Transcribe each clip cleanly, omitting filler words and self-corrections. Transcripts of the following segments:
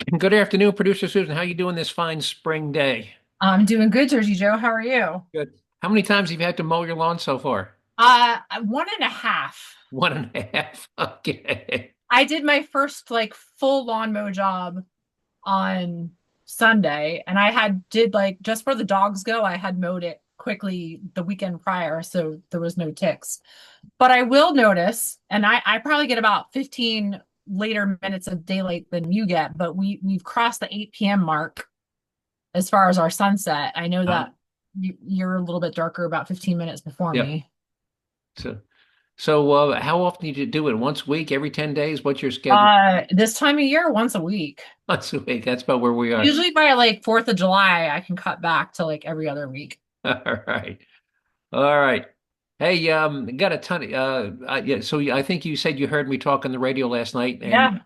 Good afternoon, producer Susan. How you doing this fine spring day? I'm doing good, Jersey Joe. How are you? Good. How many times have you had to mow your lawn so far? One and a half. One and a half. Okay. I did my first like full lawn mow job on Sunday, and I had did like just where the dogs go, I had mowed it quickly the weekend prior, so there was no ticks. But I will notice, and I probably get about 15 later minutes of daylight than you get, but we've crossed the 8 p.m. mark as far as our sunset. I know Uh, that you're a little bit darker about 15 minutes before yep. me. So, so how often do you do it? Once a week, every 10 days? What's your schedule? This time of year, once a week. Once a week. That's about where we are. Usually by like 4th of July, I can cut back to like every other week. All right. All right. Hey, got a ton of, yeah, so I think you said you heard me talk on the radio last night, and Yeah.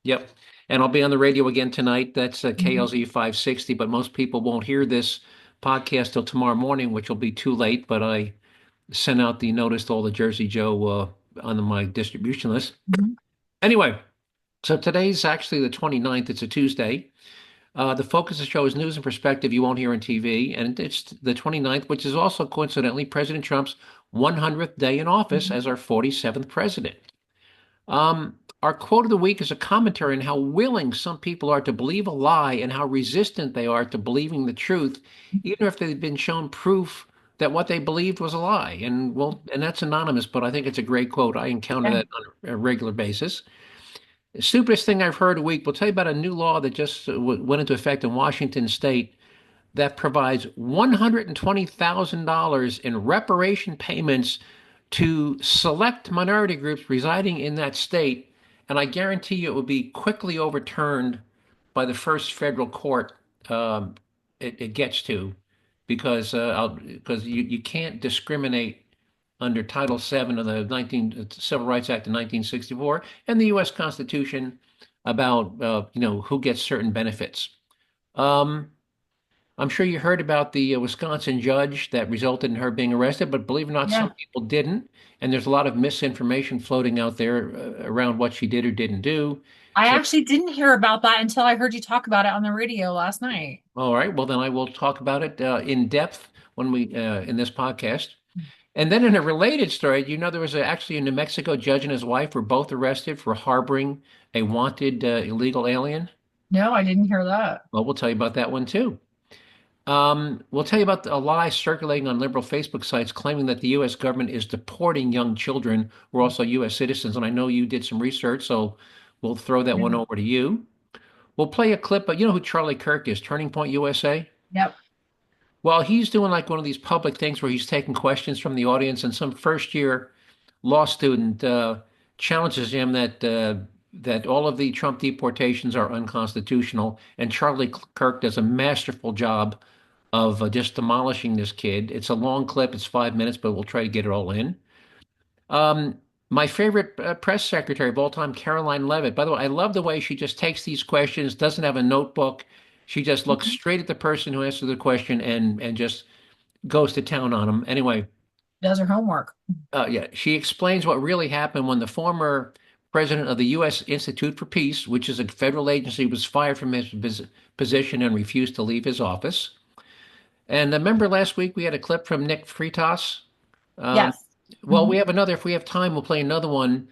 yep. And I'll be on the radio again tonight. That's Mhm. KLZ 560, but most people won't hear this podcast till tomorrow morning, which will be too late. But I sent out the notice to all the Jersey Joe on my distribution list. Mhm. Anyway, so today's actually the 29th. It's a Tuesday. The focus of the show is news and perspective you won't hear on TV. And it's the 29th, which is also coincidentally President Trump's 100th day in office Mhm. as our 47th president. Our quote of the week is a commentary on how willing some people are to believe a lie and how resistant they are to believing the truth, even if they've been shown proof that what they believed was a lie. And well, and that's anonymous, but I think it's a great quote. I encounter Yeah. that on a regular basis. The stupidest thing I've heard a week. We'll tell you about a new law that just went into effect in Washington State that provides $120,000 in reparation payments to select minority groups residing in that state. And I guarantee you it will be quickly overturned by the first federal court um, it gets to, because you can't discriminate under Title VII of the 19 Civil Rights Act of 1964 and the U.S. Constitution about who gets certain benefits. Um, I'm sure you heard about the Wisconsin judge that resulted in her being arrested, but believe it or not, some Yeah. people didn't. And there's a lot of misinformation floating out there around what she did or didn't do. I So, actually didn't hear about that until I heard you talk about it on the radio last night. all right, well, then I will talk about it in depth when we in this podcast. And then in a related story, there was actually a New Mexico judge and his wife were both arrested for harboring a wanted illegal alien. No, I didn't hear that. Well, we'll tell you about that one too. We'll tell you about a lie circulating on liberal Facebook sites claiming that the U.S. government is deporting young children who are also U.S. citizens. And I know you did some research, so we'll throw that one Yeah. over to you. We'll play a clip, but you know who Charlie Kirk is, Turning Point USA? Yep. Well, he's doing like one of these public things where he's taking questions from the audience, and some first year law student challenges him that all of the Trump deportations are unconstitutional. And Charlie Kirk does a masterful job of just demolishing this kid. It's a long clip, it's 5 minutes, but we'll try to get it all in. Um, my favorite press secretary of all time, Caroline Levitt. By the way, I love the way she just takes these questions, doesn't have a notebook. She just looks Mhm. straight at the person who answered the question and just goes to town on them. Anyway, Does her homework. yeah, she explains what really happened when the former president of the U.S. Institute for Peace, which is a federal agency, was fired from his position and refused to leave his office. And remember last week we had a clip from Nick Fritas. Um, Yes. well, we Mhm. have another. If we have time, we'll play another one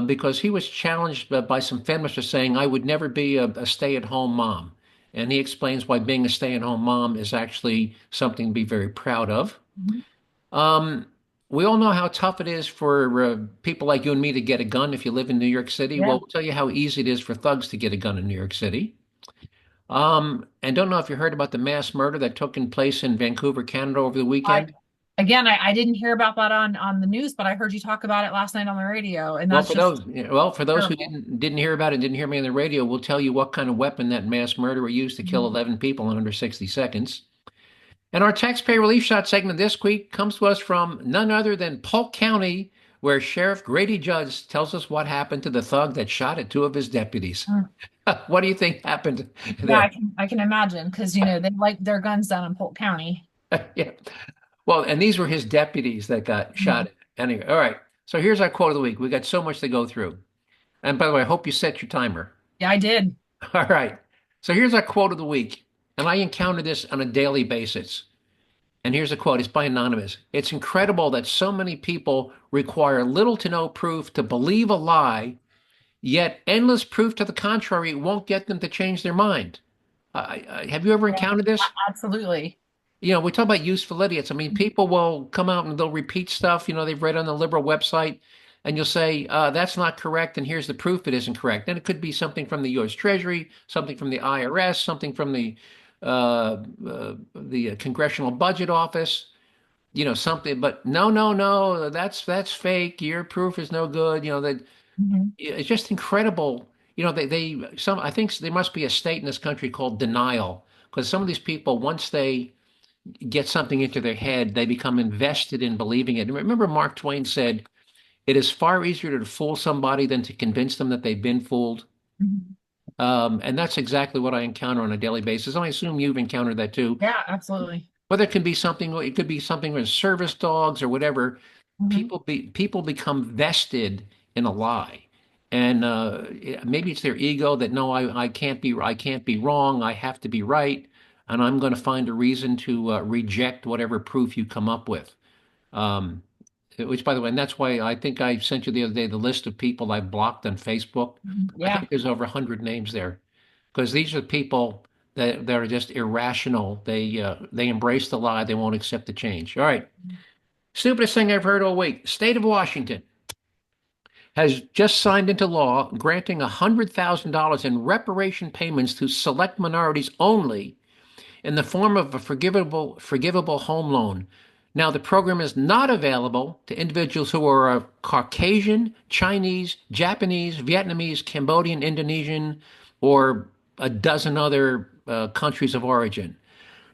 because he was challenged by some feminists for saying, "I would never be a stay-at-home mom," and he explains why being a stay-at-home mom is actually something to be very proud of. Mhm. Um, we all know how tough it is for people like you and me to get a gun if you live in New York City. Yeah. Well, we'll tell you how easy it is for thugs to get a gun in New York City. And don't know if you heard about the mass murder that took in place in Vancouver, Canada over the I weekend. I didn't hear about that on the news, but I heard you talk about it last night on the radio, and Well, that's for just those, well, for those who terrible. didn't hear about it, didn't hear me on the radio, we'll tell you what kind of weapon that mass murderer used to kill Mhm. 11 people in under 60 seconds. And our taxpayer relief shot segment this week comes to us from none other than Polk County, where Sheriff Grady Judd tells us what happened to the thug that shot at two of his deputies. Mm. What do you think happened Yeah, there? I can imagine because they like their guns down in Polk County. Yeah. Well, and these were his deputies that got Mhm. shot. Anyway, all right. So here's our quote of the week. We got so much to go through. And by the way, I hope you set your timer. Yeah, I did. All right. So here's our quote of the week. And I encounter this on a daily basis. And here's a quote. It's by Anonymous. It's incredible that so many people require little to no proof to believe a lie, yet endless proof to the contrary won't get them to change their mind. Have you ever Yeah, encountered this? absolutely. We talk about useful idiots. I mean, people will come out and they'll repeat stuff, they've read on the liberal website, and you'll say, that's not correct, and here's the proof it isn't correct. And it could be something from the U.S. Treasury, something from the IRS, something from the Congressional Budget Office, something, but no, no, no, that's fake. Your proof is no good. That Mhm. it's just incredible. I think there must be a state in this country called denial, because some of these people, once they get something into their head, they become invested in believing it. And remember, Mark Twain said, "It is far easier to fool somebody than to convince them that they've been fooled." Mhm. And that's exactly what I encounter on a daily basis. And I assume you've encountered that too. Yeah, absolutely. Whether it could be something with service dogs or whatever. Mhm. People become vested in a lie, and maybe it's their ego that no, I can't be wrong. I have to be right, and I'm going to find a reason to reject whatever proof you come up with. Um, which, by the way, and that's why I think I sent you the other day the list of people I blocked on Facebook. I Yeah. think there's over 100 names there, because these are people that are just irrational. They embrace the lie. They won't accept the change. All right. Stupidest thing I've heard all week. State of Washington has just signed into law granting $100,000 in reparation payments to select minorities only in the form of a forgivable home loan. Now, the program is not available to individuals who are of Caucasian, Chinese, Japanese, Vietnamese, Cambodian, Indonesian, or a dozen other countries of origin.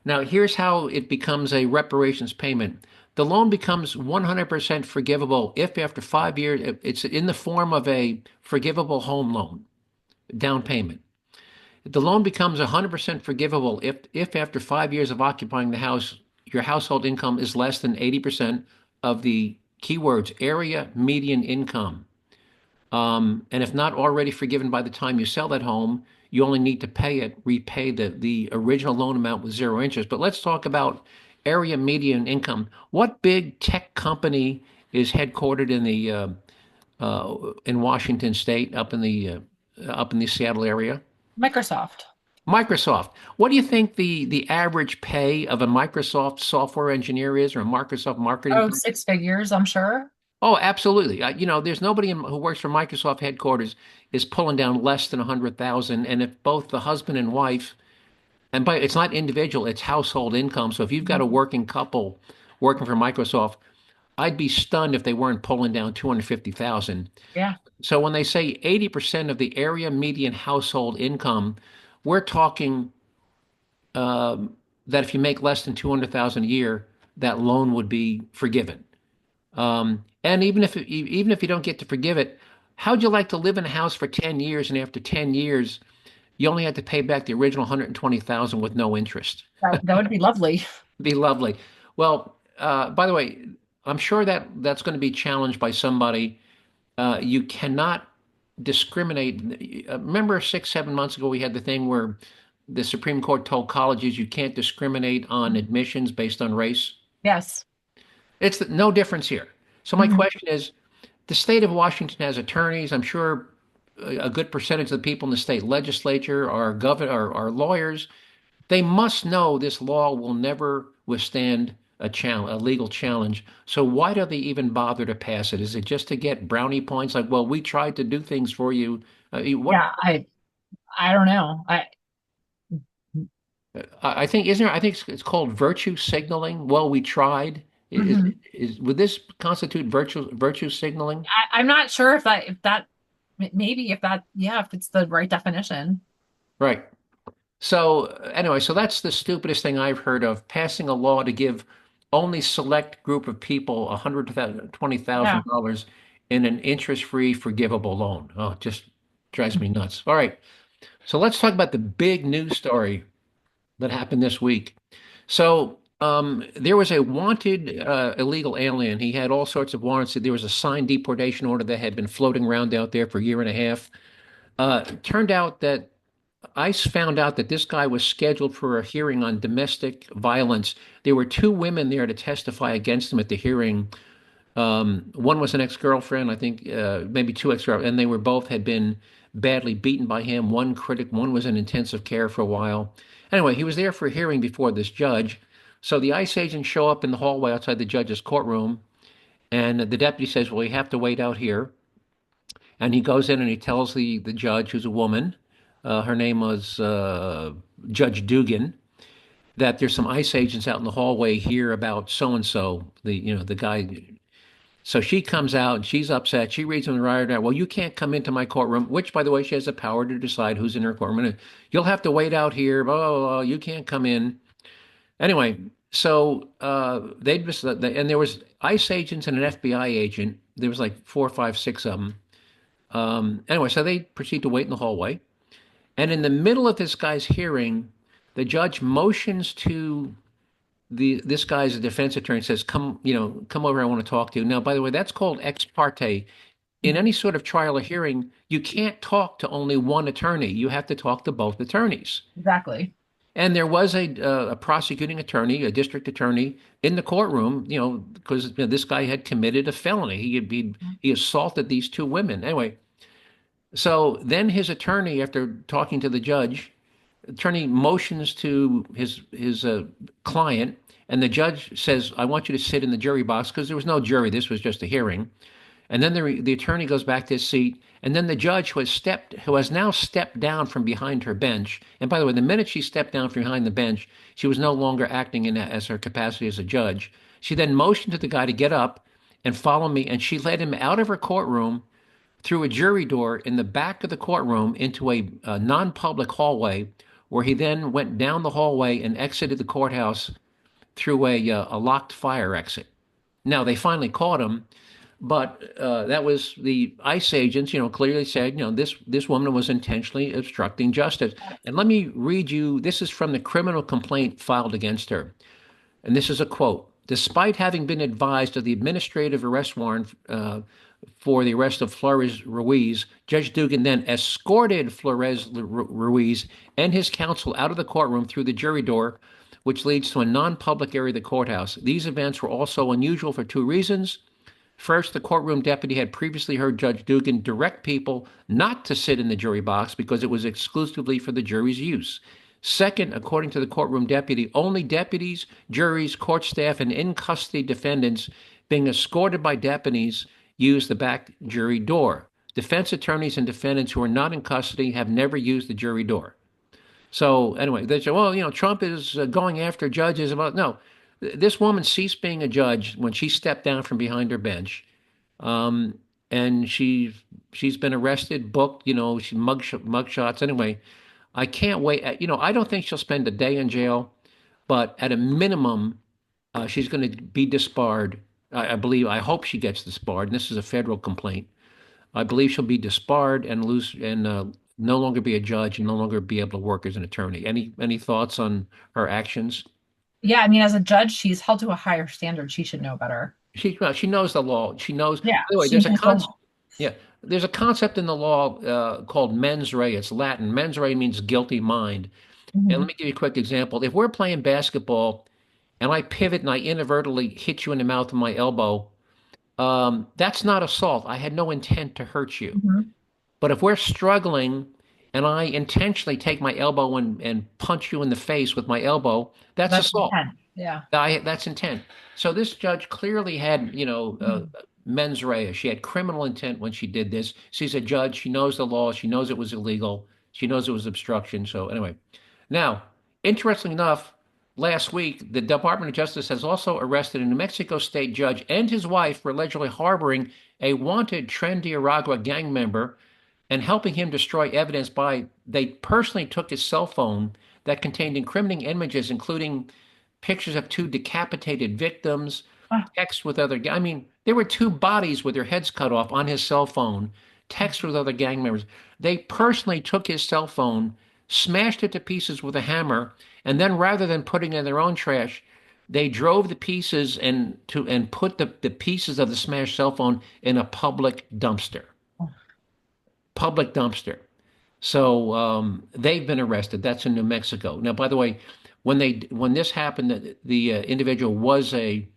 Now, here's how it becomes a reparations payment. The loan becomes 100% forgivable if after 5 years, it's in the form of a forgivable home loan, down payment. The loan becomes 100% forgivable if after 5 years of occupying the house, your household income is less than 80% of the keywords area median income. And if not already forgiven by the time you sell that home, you only need to repay the original loan amount with zero interest. But let's talk about area median income. What big tech company is headquartered in Washington State, up in the Seattle area? Microsoft. Microsoft. What do you think the average pay of a Microsoft software engineer is, or a Microsoft marketing Oh, person? 6 figures, I'm sure. Oh, absolutely. There's nobody who works for Microsoft headquarters is pulling down less than 100,000. And if both the husband and wife, it's not individual, it's household income. So if you've got a Mhm. working couple working for Microsoft, I'd be stunned if they weren't pulling down 250,000. Yeah. So when they say 80% of the area median household income, we're talking that if you make less than 200,000 a year, that loan would be forgiven. And even if you don't get to forgive it, how'd you like to live in a house for 10 years and after 10 years you only had to pay back the original 120,000 with no interest? That would be lovely. Be lovely. Well, by the way, I'm sure that's going to be challenged by somebody. You cannot discriminate. Remember 6, 7 months ago, we had the thing where the Supreme Court told colleges you can't discriminate on admissions based on race. Yes. It's no difference here. So my Mhm. question is, the state of Washington has attorneys. I'm sure a good percentage of the people in the state legislature are are lawyers. They must know this law will never withstand a legal challenge. So why do they even bother to pass it? Is it just to get brownie points? Like, well, we tried to do things for you. What Yeah, I don't know. I think isn't there? I think it's called virtue signaling. Well, we tried. Mhm. Would this constitute virtue signaling? I'm not sure if that maybe if that yeah, if it's the right definition. Right. So anyway, so that's the stupidest thing I've heard of, passing a law to give only select group of people Yeah. $120,000 in an interest-free forgivable loan. Oh, it just drives me nuts. All right. So let's talk about the big news story that happened this week. So there was a wanted illegal alien. He had all sorts of warrants. There was a signed deportation order that had been floating around out there for a year and a half. Turned out that ICE found out that this guy was scheduled for a hearing on domestic violence. There were two women there to testify against him at the hearing. One was an ex-girlfriend, I think, maybe two ex-girlfriends, and they were both had been badly beaten by him. One was in intensive care for a while. Anyway, he was there for a hearing before this judge. So the ICE agents show up in the hallway outside the judge's courtroom, and the deputy says, "Well, you have to wait out here." And he goes in and he tells the judge, who's a woman, her name was Judge Dugan, that there's some ICE agents out in the hallway here about so and so, the guy. So she comes out and she's upset. She reads in the riot act, "Well, you can't come into my courtroom," which, by the way, she has the power to decide who's in her courtroom. And you'll have to wait out here. Blah, blah, blah. You can't come in. Anyway, so they just, and there was ICE agents and an FBI agent. There was like four, five, six of them. Anyway, so they proceed to wait in the hallway. And in the middle of this guy's hearing, the judge motions to this guy's defense attorney, says, "Come, come over. I want to talk to you." Now, by the way, that's called ex parte. In any sort of trial or hearing, you can't talk to only one attorney. You have to talk to both attorneys. Exactly. And there was a prosecuting attorney, a district attorney, in the courtroom, because this guy had committed a felony. He assaulted these two women. Anyway, so then his attorney, after talking to the judge, attorney motions to his client, and the judge says, "I want you to sit in the jury box," because there was no jury. This was just a hearing. And then the attorney goes back to his seat, and then the judge who has now stepped down from behind her bench. And by the way, the minute she stepped down from behind the bench, she was no longer acting as her capacity as a judge. She then motioned to the guy to get up and follow me, and she led him out of her courtroom through a jury door in the back of the courtroom into a non-public hallway, where he then went down the hallway and exited the courthouse through a locked fire exit. Now they finally caught him, but that was the ICE agents, clearly said, this woman was intentionally obstructing justice. And let me read you. This is from the criminal complaint filed against her, and this is a quote. "Despite having been advised of the administrative arrest warrant for the arrest of Flores Ruiz, Judge Dugan then escorted Flores Ruiz and his counsel out of the courtroom through the jury door, which leads to a non-public area of the courthouse. These events were also unusual for two reasons. First, the courtroom deputy had previously heard Judge Dugan direct people not to sit in the jury box because it was exclusively for the jury's use. Second, according to the courtroom deputy, only deputies, juries, court staff, and in-custody defendants being escorted by deputies use the back jury door. Defense attorneys and defendants who are not in custody have never used the jury door." So anyway, they say, "Well, Trump is going after judges." No, this woman ceased being a judge when she stepped down from behind her bench, um, and she's been arrested, booked. She mugshots. Anyway, I can't wait. I don't think she'll spend a day in jail, but at a minimum, she's going to be disbarred. I believe. I hope she gets disbarred. And this is a federal complaint. I believe she'll be disbarred and lose and no longer be a judge and no longer be able to work as an attorney. Any thoughts on her actions? Yeah, I mean, as a judge, she's held to a higher standard. She should know better. She knows the law. She knows. By Yeah, the way, she knows the law. yeah, there's a concept in the law called mens rea. It's Latin. Mens rea means guilty mind. And let Mhm. me give you a quick example. If we're playing basketball and I pivot and I inadvertently hit you in the mouth with my elbow, that's not assault. I had no intent to hurt you. Mhm. But if we're struggling and I intentionally take my elbow and punch you in the face with my elbow, that's That's assault. intent. Yeah. That's intent. So this judge clearly had, Mhm. mens rea. She had criminal intent when she did this. She's a judge. She knows the law. She knows it was illegal. She knows it was obstruction. So anyway, now, interestingly enough, last week, the Department of Justice has also arrested a New Mexico state judge and his wife for allegedly harboring a wanted Tren de Aragua gang member and helping him destroy evidence they personally took his cell phone that contained incriminating images, including pictures of two decapitated victims, Ah, text with other, I mean, there were two bodies with their heads cut off on his cell phone, text with other gang members. They personally took his cell phone, smashed it to pieces with a hammer, and then rather than putting it in their own trash, they drove the pieces and put the pieces of the smashed cell phone in a public dumpster. Public dumpster. So they've been arrested. That's in New Mexico. Now, by the way, when this happened, the individual was a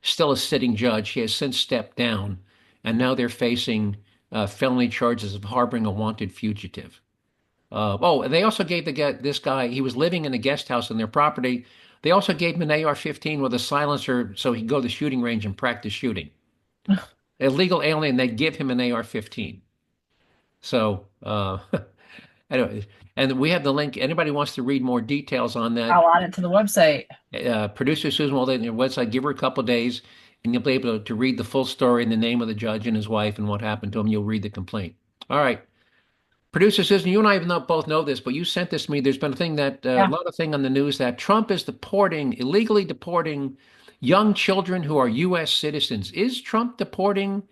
still a sitting judge. He has since stepped down, and now they're facing felony charges of harboring a wanted fugitive. Oh, and they also gave this guy. He was living in a guest house on their property. They also gave him an AR-15 with a silencer so he could go to the shooting range and practice shooting. Illegal alien. They give him an AR-15. So anyway, and we have the link. Anybody wants to read more details on that? I'll add it to the website. Producer Susan will on their website. Give her a couple of days, and you'll be able to read the full story and the name of the judge and his wife and what happened to him. You'll read the complaint. All right. Producer Susan, you and I both know this, but you sent this to me. There's been a thing that a Yeah. lot of thing on the news that Trump is illegally deporting young children who are U.S. citizens. Is Trump deporting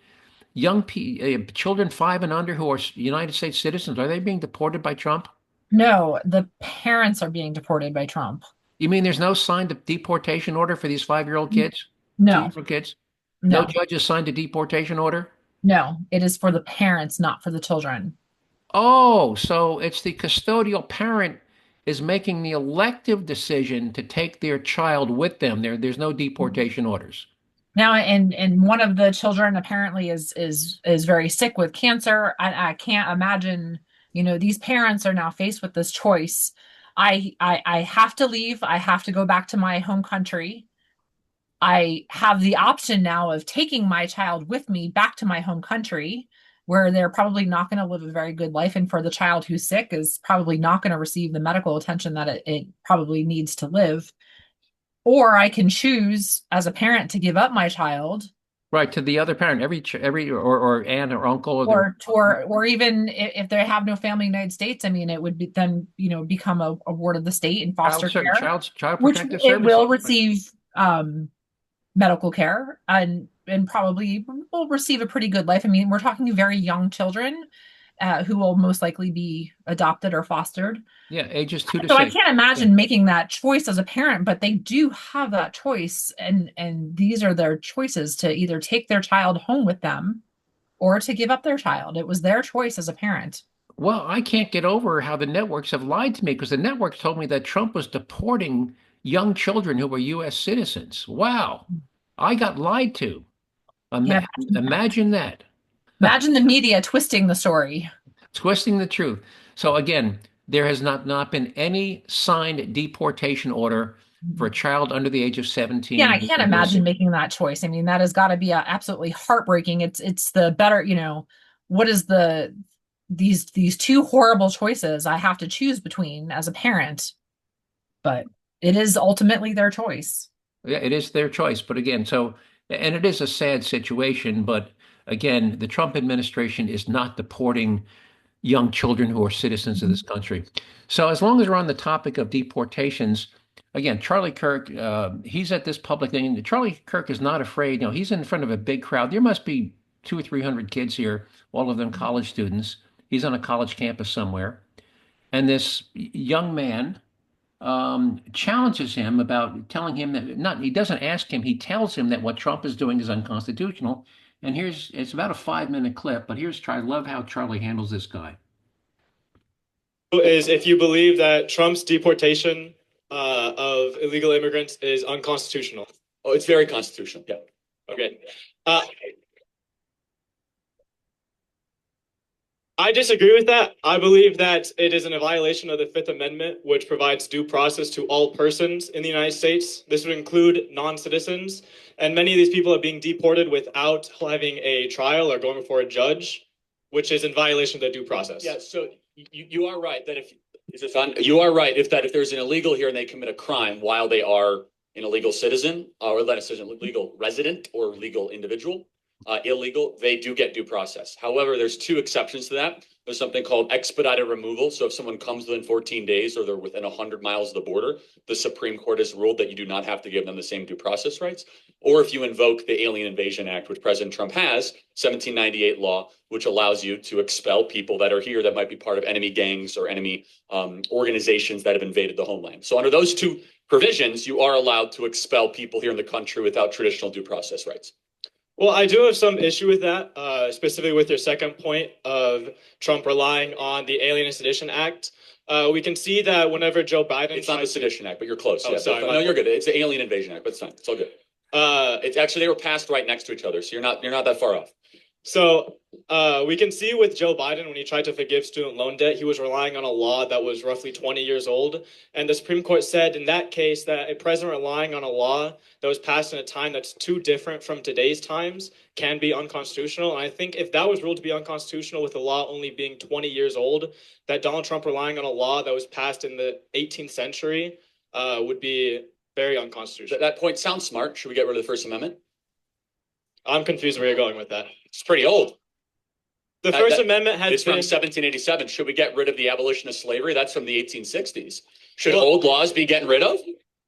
children 5 and under who are United States citizens? Are they being deported by Trump? No, the parents are being deported by Trump. You mean there's no signed deportation order for these 5-year-old kids, No, 2-year-old kids? No no, judge has signed a deportation order? no. It is for the parents, not for the children. Oh, so it's the custodial parent is making the elective decision to take their child with them. There's no deportation orders. Now, and one of the children apparently is very sick with cancer. I can't imagine, these parents are now faced with this choice. I have to leave. I have to go back to my home country. I have the option now of taking my child with me back to my home country, where they're probably not going to live a very good life. And for the child who's sick is probably not going to receive the medical attention that it probably needs to live. Or I can choose as a parent to give up my child, Right, to the other parent, every or aunt or uncle or their or even if they have no family in the United States. I mean, it would be then, become a ward of the state in foster care, child which protective it will services. receive medical care and probably will receive a pretty good life. I mean, we're talking very young children who will most likely be adopted or fostered. Yeah, ages two to So I six. can't Yeah. imagine making that choice as a parent, but they do have that choice, and these are their choices to either take their child home with them or to give up their child. It was their choice as a parent. Well, I can't get over how the networks have lied to me because the networks told me that Trump was deporting young children who were U.S. citizens. Wow, I got lied to. Yeah, Ima Imagine that. imagine the media twisting the story. Twisting the truth. So again, there has not been any signed deportation order for a child under the age of Yeah, 17 I can't who was imagine making that choice. I mean, that has got to be absolutely heartbreaking. It's the better, what is these two horrible choices I have to choose between as a parent, but it is ultimately their choice. Yeah, it is their choice. But again, and it is a sad situation, but again, the Trump administration is not deporting young children who are citizens of this country. So as long as we're on the topic of deportations, again, Charlie Kirk, he's at this public thing. Charlie Kirk is not afraid. He's in front of a big crowd. There must be 200 or 300 kids here, all of them college students. He's on a college campus somewhere. And this young man challenges him about telling him that he doesn't ask him, he tells him that what Trump is doing is unconstitutional. And it's about a 5-minute clip, but I love how Charlie handles this guy. Is if you believe that Trump's deportation of illegal immigrants is unconstitutional. Oh, it's very constitutional. Yeah. Okay. I disagree with that. I believe that it is in a violation of the Fifth Amendment, which provides due process to all persons in the United States. This would include non-citizens, and many of these people are being deported without having a trial or going before a judge, which is in violation of the due process. Yeah, so you are right that you are right if there's an illegal here and they commit a crime while they are an illegal citizen or let us say an legal resident or legal individual, illegal, they do get due process. However, there's two exceptions to that. There's something called expedited removal. So if someone comes within 14 days or they're within 100 miles of the border, the Supreme Court has ruled that you do not have to give them the same due process rights. Or if you invoke the Alien Invasion Act, which President Trump has, 1798 law, which allows you to expel people that are here that might be part of enemy gangs or enemy organizations that have invaded the homeland. So under those two provisions, you are allowed to expel people here in the country without traditional due process rights. Well, I do have some issue with that, specifically with your second point of Trump relying on the Alien and Sedition Act. We can see that whenever Joe Biden It's not the Sedition Act, but you're close. Oh, Yeah, sorry, no, you're good. It's the Alien Invasion Act, but it's fine. It's all good. It's actually, they were passed right next to each other, so you're not that far off. So we can see with Joe Biden, when he tried to forgive student loan debt, he was relying on a law that was roughly 20 years old. And the Supreme Court said in that case that a president relying on a law that was passed in a time that's too different from today's times can be unconstitutional. And I think if that was ruled to be unconstitutional with the law only being 20 years old, that Donald Trump relying on a law that was passed in the 18th century would be very unconstitutional. That point sounds smart. Should we get rid of the First Amendment? I'm confused where you're going with that. It's pretty old. The First Amendment has It's been... from 1787. Should we get rid of the abolition of slavery? That's from the 1860s. Should old laws be getting rid of?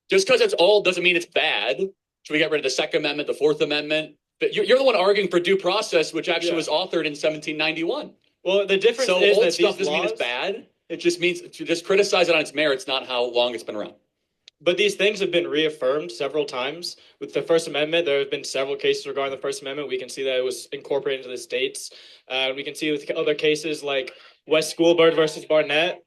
Just because it's old doesn't mean it's bad. Should we get rid of the Second Amendment, the Fourth Amendment? But you're the one arguing for due process, which actually was authored in 1791. Well, the difference so is old that stuff these doesn't mean laws... it's bad. It just means to just criticize it on its merits, not how long it's been around. But these things have been reaffirmed several times. With the First Amendment, there have been several cases regarding the First Amendment. We can see that it was incorporated into the states. We can see with other cases like West Schoolbird versus Barnett.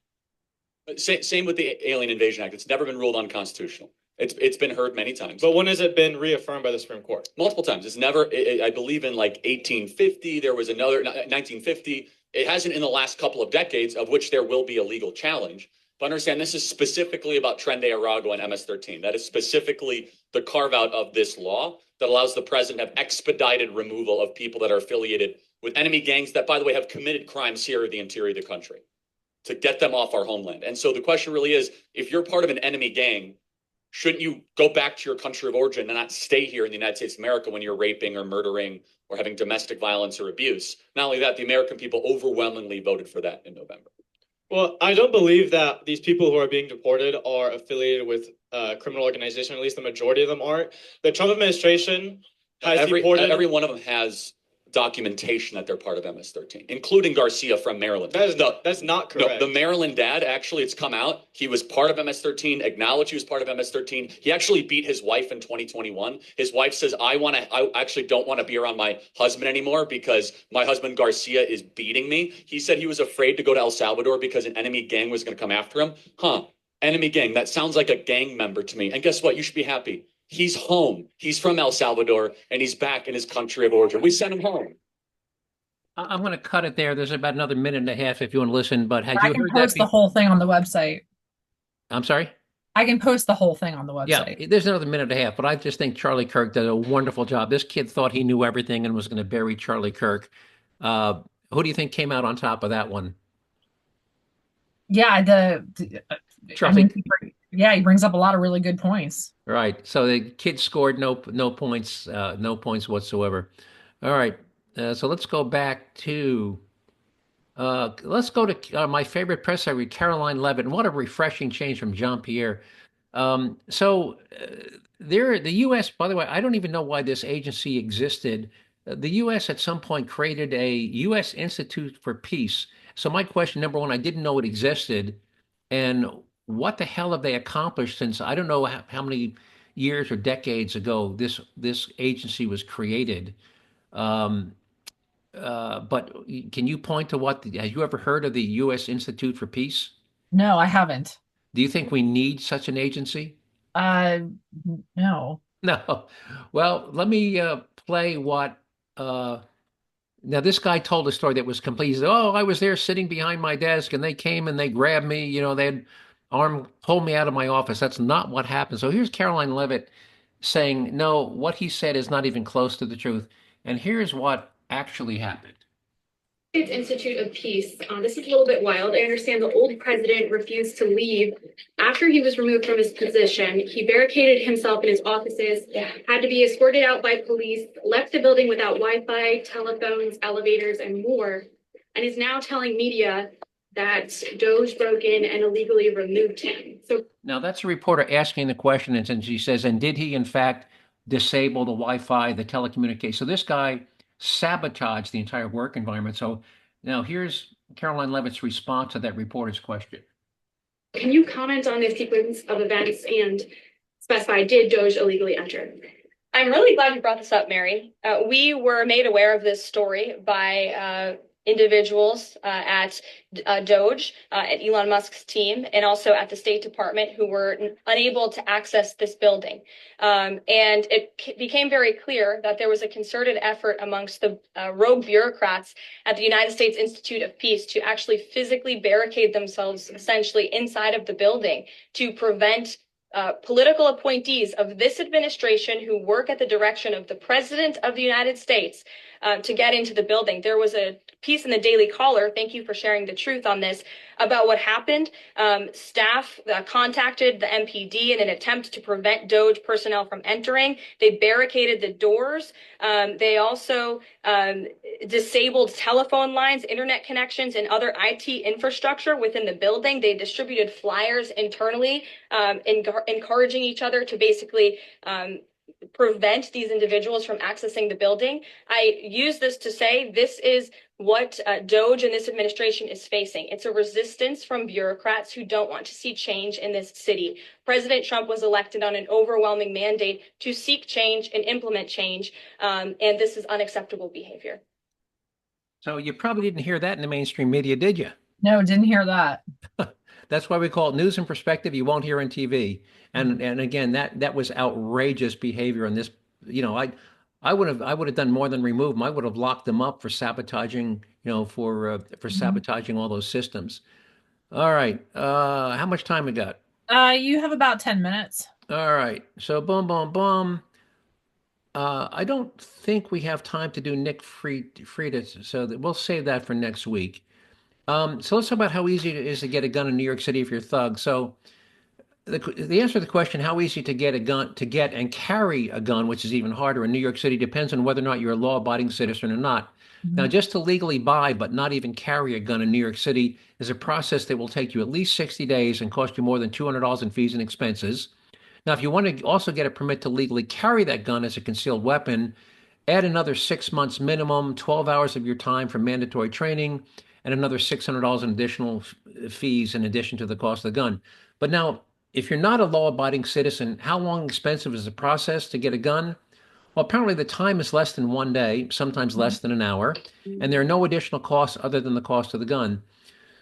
Same with the Alien Invasion Act. It's never been ruled unconstitutional. It's been heard many times. But when has it been reaffirmed by the Supreme Court? Multiple times. It's never, I believe in like 1850, there was another, 1950. It hasn't in the last couple of decades, of which there will be a legal challenge. But understand, this is specifically about Tren de Aragua and MS-13. That is specifically the carve out of this law that allows the president to have expedited removal of people that are affiliated with enemy gangs that, by the way, have committed crimes here in the interior of the country, to get them off our homeland. And so the question really is, if you're part of an enemy gang, shouldn't you go back to your country of origin and not stay here in the United States of America when you're raping or murdering or having domestic violence or abuse? Not only that, the American people overwhelmingly voted for that in November. Well, I don't believe that these people who are being deported are affiliated with criminal organization. At least the majority of them aren't. The Trump administration has deported... Every one of them has documentation that they're part of MS-13, including Garcia from Maryland. That's not correct. No, the Maryland dad, actually, it's come out. He was part of MS-13, acknowledged he was part of MS-13. He actually beat his wife in 2021. His wife says, I actually don't want to be around my husband anymore because my husband Garcia is beating me. He said he was afraid to go to El Salvador because an enemy gang was going to come after him. Enemy gang, that sounds like a gang member to me. And guess what? You should be happy. He's home. He's from El Salvador, and he's back in his country of origin. We sent him home. I'm going to cut it there. There's about another minute and a half if you want to listen. But had I you can heard post that? the whole thing on the website. I'm sorry? I can post the whole thing on the website. Yeah, there's another minute and a half, but I just think Charlie Kirk did a wonderful job. This kid thought he knew everything and was going to bury Charlie Kirk. Who do you think came out on top of that one? Yeah, Charlie. he brings up a lot of really good points. Right. So the kid scored no points, no points whatsoever. All right. So let's go back to my favorite press secretary, Caroline Levitt. And what a refreshing change from Jean Pierre. The U.S., by the way, I don't even know why this agency existed. The U.S. at some point created a U.S. Institute for Peace. So my question, number one, I didn't know it existed. And what the hell have they accomplished since I don't know how many years or decades ago this agency was created? But can you point to have you ever heard of the U.S. Institute for Peace? No, I haven't. Do you think we need such an agency? No. No. Well, let me play what. Now, this guy told a story that was complete. He said, "Oh, I was there sitting behind my desk, and they came and they grabbed me. You know, they'd pulled me out of my office." That's not what happened. So here's Caroline Levitt saying, "No, what he said is not even close to the truth." And here's what actually happened. Institute of Peace. This is a little bit wild. I understand the old president refused to leave after he was removed from his position. He barricaded himself in his offices, had to be escorted out by police, left the building without Wi-Fi, telephones, elevators, and more, and is now telling media that Doge broke in and illegally removed him. So now that's a reporter asking the question, and she says, "And did he in fact disable the Wi-Fi, the telecommunications?" So this guy sabotaged the entire work environment. So now here's Caroline Levitt's response to that reporter's question. Can you comment on this sequence of events and specify, did Doge illegally enter? I'm really glad you brought this up, Mary. We were made aware of this story by individuals at Doge, at Elon Musk's team, and also at the State Department who were unable to access this building. And it became very clear that there was a concerted effort amongst the rogue bureaucrats at the United States Institute of Peace to actually physically barricade themselves essentially inside of the building to prevent political appointees of this administration who work at the direction of the President of the United States to get into the building. There was a piece in the Daily Caller, thank you for sharing the truth on this, about what happened. Staff contacted the MPD in an attempt to prevent Doge personnel from entering. They barricaded the doors. They also disabled telephone lines, internet connections, and other IT infrastructure within the building. They distributed flyers internally, encouraging each other to basically prevent these individuals from accessing the building. I use this to say this is what Doge and this administration is facing. It's a resistance from bureaucrats who don't want to see change in this city. President Trump was elected on an overwhelming mandate to seek change and implement change, and this is unacceptable behavior. So you probably didn't hear that in the mainstream media, did you? No, didn't hear that. That's why we call it news and perspective. You won't hear on TV. And again, that was outrageous behavior on this. You know, I would have done more than remove them. I would have locked them up for sabotaging, for sabotaging all those systems. All right. How much time we got? You have about 10 minutes. All right. So boom, boom, boom. I don't think we have time to do Nick Frieda, so we'll save that for next week. So let's talk about how easy it is to get a gun in New York City if you're a thug. So the answer to the question, how easy to get and carry a gun, which is even harder in New York City, depends on whether or not you're a law-abiding citizen or not. Now, just to legally buy but not even carry a gun in New York City is a process that will take you at least 60 days and cost you more than $200 in fees and expenses. Now, if you want to also get a permit to legally carry that gun as a concealed weapon, add another 6 months minimum, 12 hours of your time for mandatory training, and another $600 in additional fees in addition to the cost of the gun. But now, if you're not a law-abiding citizen, how long and expensive is the process to get a gun? Well, apparently the time is less than 1 day, sometimes less than an hour, and there are no additional costs other than the cost of the gun.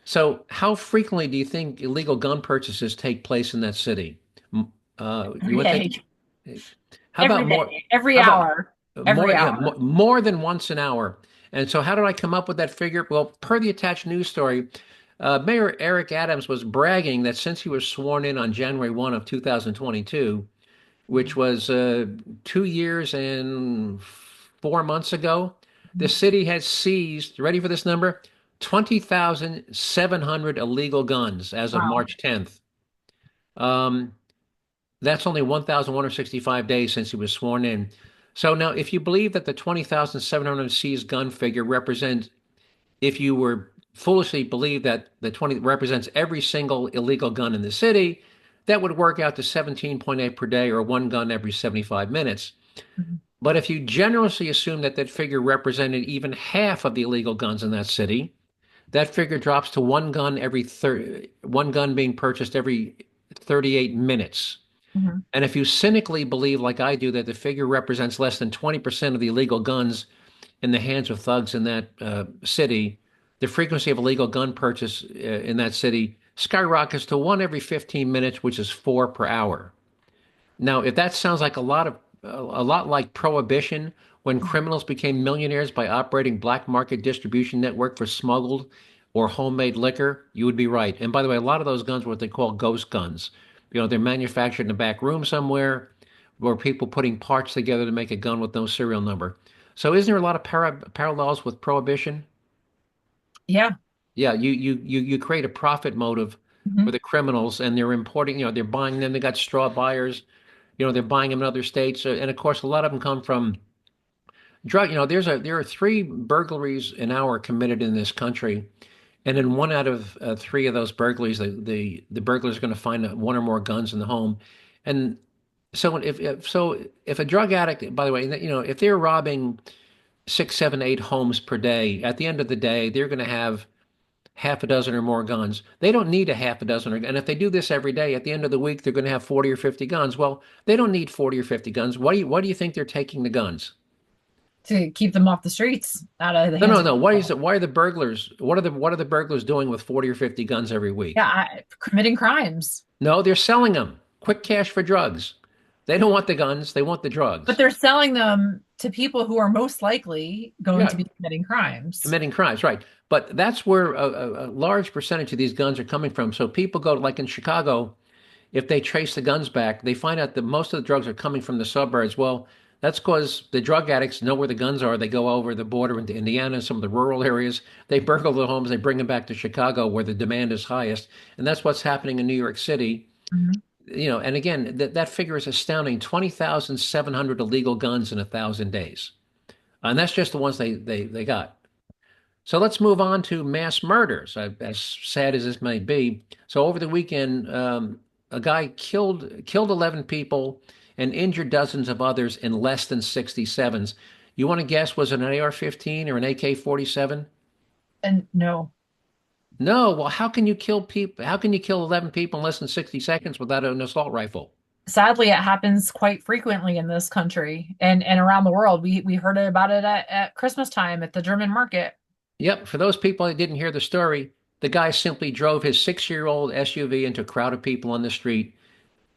So how frequently do you think illegal gun purchases take place in that city? Every day. How about Every more? day, every How about hour, every yeah, hour. more than once an hour? And so how did I come up with that figure? Well, per the attached news story, Mayor Eric Adams was bragging that since he was sworn in on January 1 of 2022, which was 2 years and 4 months ago, the city has seized, ready for this number, 20,700 illegal guns as of Wow. March 10th. That's only 1,165 days since he was sworn in. So now, if you believe that the 20,700 seized gun figure represents, if you were foolishly believe that the 20 represents every single illegal gun in the city, that would work out to 17.8 per day or one gun every 75 minutes. But if you generously assume that that figure represented even half of the illegal guns in that city, that figure drops to one gun being purchased every 38 minutes. And if you cynically believe, like I do, that the figure represents less than 20% of the illegal guns in the hands of thugs in that city, the frequency of illegal gun purchase in that city skyrockets to one every 15 minutes, which is 4 per hour. Now, if that sounds like a lot like prohibition, when criminals became millionaires by operating black market distribution network for smuggled or homemade liquor, you would be right. And by the way, a lot of those guns are what they call ghost guns. They're manufactured in a back room somewhere, or people putting parts together to make a gun with no serial number. So isn't there a lot of parallels with prohibition? Yeah. Yeah, you create a profit motive for the criminals, and they're importing, they're buying them. They got straw buyers, they're buying them in other states, and of course, a lot of them come from drug. There are 3 burglaries an hour committed in this country, and in 1 out of 3 of those burglaries, the burglars are going to find 1 or more guns in the home, and so if a drug addict, by the way, if they're robbing 6, 7, 8 homes per day, at the end of the day, they're going to have half a dozen or more guns. They don't need a half a dozen. And if they do this every day, at the end of the week, they're going to have 40 or 50 guns. Well, they don't need 40 or 50 guns. Why do you think they're taking the guns? To keep them off the streets, out of the No, hands no, of no. Why is people. it? Why are the burglars? What are the burglars doing with 40 or 50 guns every week? Yeah, committing crimes. No, they're selling them. Quick cash for drugs. They don't want the guns. They want the But drugs. they're selling them to people who are most likely going to Yeah, be committing crimes. committing crimes, right? But that's where a large percentage of these guns are coming from. So people go, like in Chicago, if they trace the guns back, they find out that most of the drugs are coming from the suburbs. Well, that's because the drug addicts know where the guns are. They go over the border into Indiana, some of the rural areas. They burgle the homes. They bring them back to Chicago where the demand is highest. And that's what's happening in New York City. Mhm. And again, that figure is astounding. 20,700 illegal guns in 1,000 days. And that's just the ones they got. So let's move on to mass murders, as sad as this may be. So over the weekend, a guy killed 11 people and injured dozens of others in less than 67s. You want to guess, was it an AR-15 or an AK-47? And no, No. Well, how can you kill people? How can you kill 11 people in less than 60 seconds without an assault rifle? sadly, it happens quite frequently in this country and around the world. We heard about it at Christmas time at the German market. Yep. For those people that didn't hear the story, the guy simply drove his 6-year-old SUV into a crowd of people on the street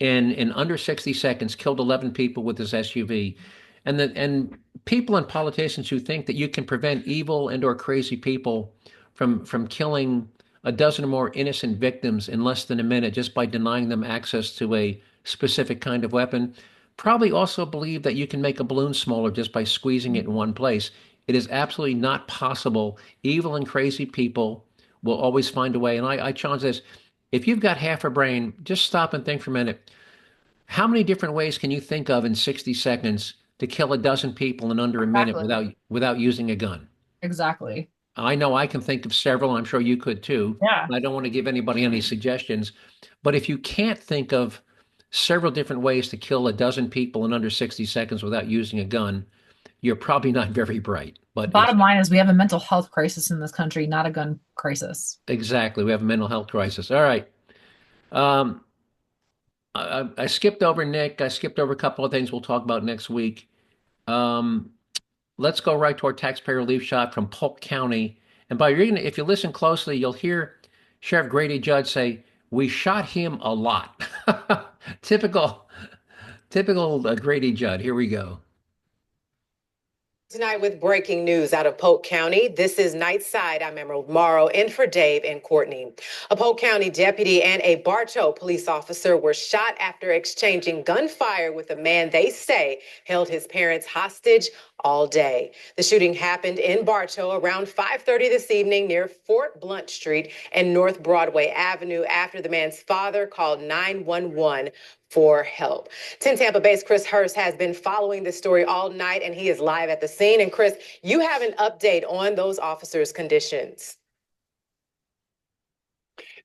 and in under 60 seconds killed 11 people with his SUV. And people and politicians who think that you can prevent evil and or crazy people from killing a dozen or more innocent victims in less than a minute just by denying them access to a specific kind of weapon probably also believe that you can make a balloon smaller just by squeezing it in one place. It is absolutely not possible. Evil and crazy people will always find a way. And I challenge this. If you've got half a brain, just stop and think for a minute. How many different ways can you think of in 60 seconds to kill a dozen people in under a minute Exactly. without using a gun? Exactly. I know I can think of several. I'm sure you could too. Yeah. I don't want to give anybody any suggestions, but if you can't think of several different ways to kill a dozen people in under 60 seconds without using a gun, you're probably not very bright. But it's Bottom line is we have a mental health crisis in this country, not a gun crisis. exactly, we have a mental health crisis. All right. Um, I skipped over Nick. I skipped over a couple of things we'll talk about next week. Um, let's go right to our taxpayer relief shot from Polk County. And by reading it, if you listen closely, you'll hear Sheriff Grady Judd say, "We shot him a lot." Typical, typical Grady Judd. Here we go. Tonight with breaking news out of Polk County. This is Nightside. I'm Emerald Morrow in for Dave and Courtney. A Polk County deputy and a Bartow police officer were shot after exchanging gunfire with a man they say held his parents hostage all day. The shooting happened in Bartow around 5:30 this evening near Fort Blount Street and North Broadway Avenue after the man's father called 911 for help. 10 Tampa-based Chris Hurst has been following this story all night, and he is live at the scene. And Chris, you have an update on those officers' conditions.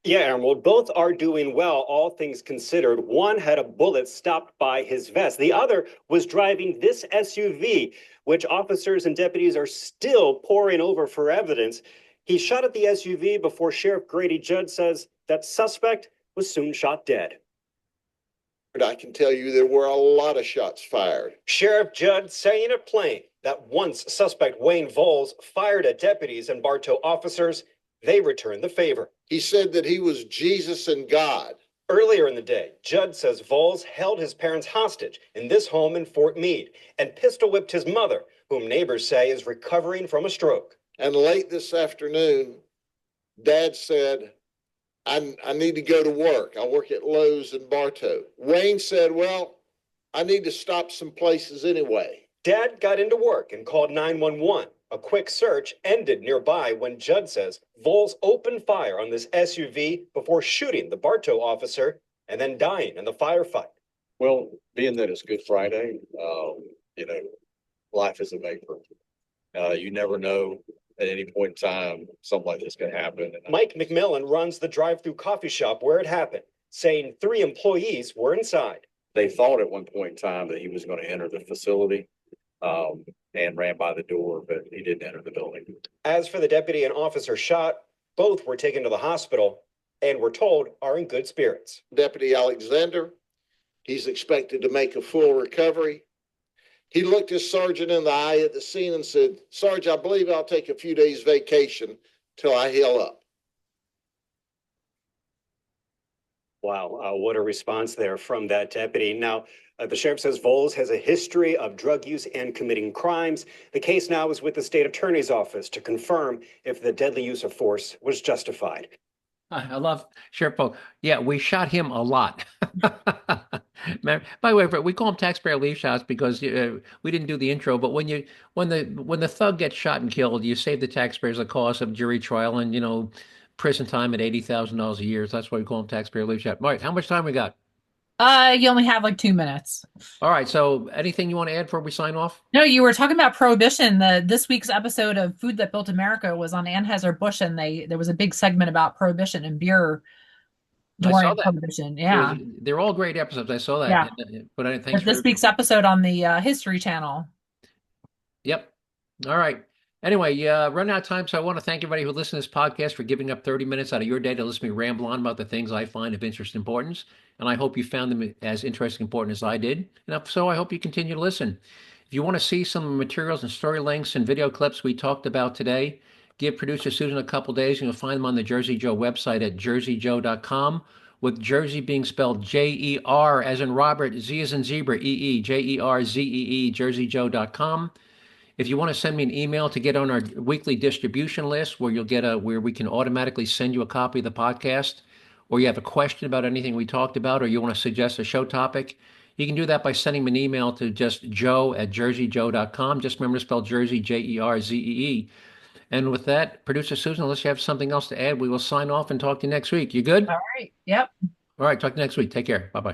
Yeah, Emerald, both are doing well, all things considered. One had a bullet stopped by his vest. The other was driving this SUV, which officers and deputies are still poring over for evidence. He shot at the SUV before Sheriff Grady Judd says that suspect was soon shot dead. I can tell you there were a lot of shots fired. Sheriff Judd saying it plain that once suspect Wayne Voles fired at deputies and Bartow officers, they returned the favor. He said that he was Jesus and God. Earlier in the day, Judd says Voles held his parents hostage in this home in Fort Meade and pistol whipped his mother, whom neighbors say is recovering from a stroke. And late this afternoon, Dad said, I need to go to work. I work at Lowe's in Bartow. Wayne said, well, I need to stop some places anyway. Dad got into work and called 911. A quick search ended nearby when Judd says Voles opened fire on this SUV before shooting the Bartow officer and then dying in the firefight. Well, being that it's Good Friday, life is a vapor. You never know at any point in time something like this can happen. And Mike McMillan runs the drive-through coffee shop where it happened, saying 3 employees were inside. They thought at one point in time that he was going to enter the facility and ran by the door, but he didn't enter the building. As for the deputy and officer shot, Both were taken to the hospital and we're told are in good spirits. Deputy Alexander, he's expected to make a full recovery. He looked his sergeant in the eye at the scene and said, "Sarge, I believe I'll take a few days vacation till I heal up." Wow, what a response there from that deputy. Now, the sheriff says Voles has a history of drug use and committing crimes. The case now is with the state attorney's office to confirm if the deadly use of force was justified. I love Sheriff Polk. Yeah, we shot him a lot. By the way, we call them taxpayer leave shots because we didn't do the intro. But when the thug gets shot and killed, you save the taxpayers the cost of jury trial and prison time at $80,000 a year. So that's why we call them taxpayer leave shot. All right, how much time we got? You only have like 2 minutes. All right. So anything you want to add before we sign off? No, you were talking about prohibition. This week's episode of Food That Built America was on Anheuser-Busch, and there was a big segment about prohibition and beer during prohibition. Yeah, They're all great episodes. I saw that. Yeah. But this week's episode on the History Channel. Yep. All right. Anyway, run out of time, so I want to thank everybody who listened to this podcast for giving up 30 minutes out of your day to listen to me ramble on about the things I find of interest and importance. And I hope you found them as interesting and important as I did. And if so, I hope you continue to listen. If you want to see some materials and story links and video clips we talked about today, give producer Susan a couple days and you'll find them on the Jersey Joe website at jerseyjoe.com, with Jersey being spelled J-E-R as in Robert, Z as in zebra, E-E, J-E-R-Z-E-E, jerseyjoe.com. If you want to send me an email to get on our weekly distribution list where you'll get where we can automatically send you a copy of the podcast, or you have a question about anything we talked about, or you want to suggest a show topic, you can do that by sending me an email to just joe@jerseyjoe.com. Just remember to spell Jersey, J-E-R-Z-E-E. And with that, producer Susan, unless you have something else to add, we will sign off and talk to you next week. You good? All right. Yep. All right. Talk to you next week. Take care. Bye-bye.